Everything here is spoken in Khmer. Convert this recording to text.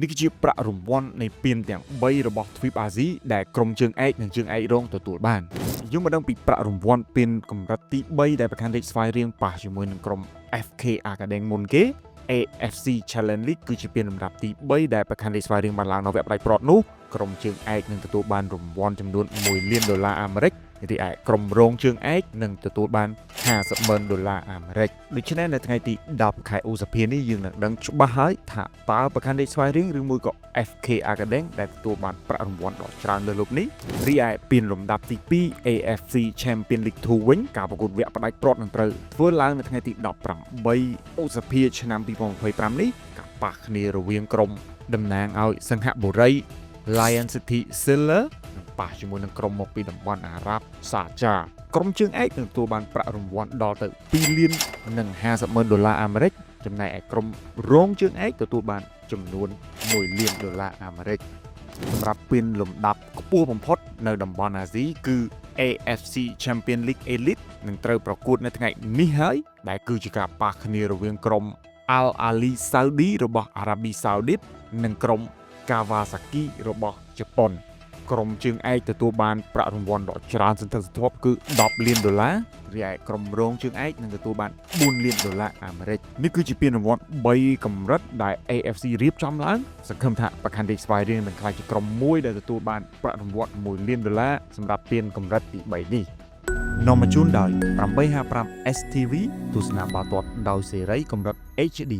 នេះគឺជាប្រាក់រង្វាន់នៃពានទាំង3របស់ទ្វីបអាស៊ីដែលក្រុមជើងឯកនិងជើងឯករងទទួលបានយើងមកដឹងពីប្រាក់រង្វាន់ពានកម្រិតទី3ដែលប្រកាន់រាជស្វាយរៀងប៉ះជាមួយនឹងក្រុម FK Academy មុនគេ AFC Challenge League គឺជាពានលំដាប់ទី3ដែលប្រកាន់រាជស្វាយរៀងបានឡើងនៅវគ្គផ្ដាច់ព្រាត់នោះក្រុមជើងឯកនឹងទទួលបានរង្វាន់ចំនួន$1 លានអាមេរិករីឯក្រុមរងជើងឯកនឹងទទួលបាន$50,000អាមេរិកដូច្នេះនៅថ្ងៃទី10ខែឧសភានេះយើងនឹងដឹងច្បាស់ហើយថាតើប្រកាន់រាជស្វាយរៀងឬមួយក៏ FK Academy ដែលទទួលបានប្រាក់រង្វាន់ដ៏ច្រើនលើសលប់នេះរីឯពានលំដាប់ទី2 AFC Champions League 2វិញការប្រកួតវគ្គផ្ដាច់ព្រាត់នឹងត្រូវធ្វើឡើងនៅថ្ងៃទី18ឧសភាឆ្នាំ2025នេះការប៉ះគ្នារវាងក្រុមតំណាងឲ្យសង្ហបុរី Lion City Steelers ប៉ះជាមួយនឹងក្រុមមកពីតំបន់អារ៉ាប់សាចាក្រុមជើងឯកនឹងទទួលបានប្រាក់រង្វាន់ដល់ទៅ$2 លាន$50,000អាមេរិកចំណែកឯក្រុមរងជើងឯកទទួលបានចំនួន$1 លានអាមេរិកសម្រាប់ពានលំដាប់ខ្ពស់បំផុតនៅតំបន់អាស៊ីគឺ AFC Champions League Elite នឹងត្រូវប្រកួតនៅថ្ងៃនេះហើយដែលគឺជាការប៉ះគ្នារវាងក្រុម Al Ahly Saudi របស់អារ៉ាប៊ីសាអូឌីតនិងក្រុម Kawasaki របស់ជប៉ុនក្រុមជើងឯកទទួលបានប្រាក់រង្វាន់ដ៏ច្រើនសន្ធឹកសន្ធាប់គឺ$10 លានរីឯក្រុមរងជើងឯកនឹងទទួលបាន$4 លានអាមេរិកនេះគឺជាពានរង្វាន់3កម្រិតដែល AFC រៀបចំឡើងសង្ឃឹមថាប្រកាន់រាជស្វាយរៀងនឹងក្លាយជាក្រុមមួយដែលទទួលបានប្រាក់រង្វាន់$1 លានសម្រាប់ពានកម្រិតទី3នេះនាំមកជូនដោយ855 STV ទស្សនាបាល់ទាត់ដោយសេរីកម្រិត HD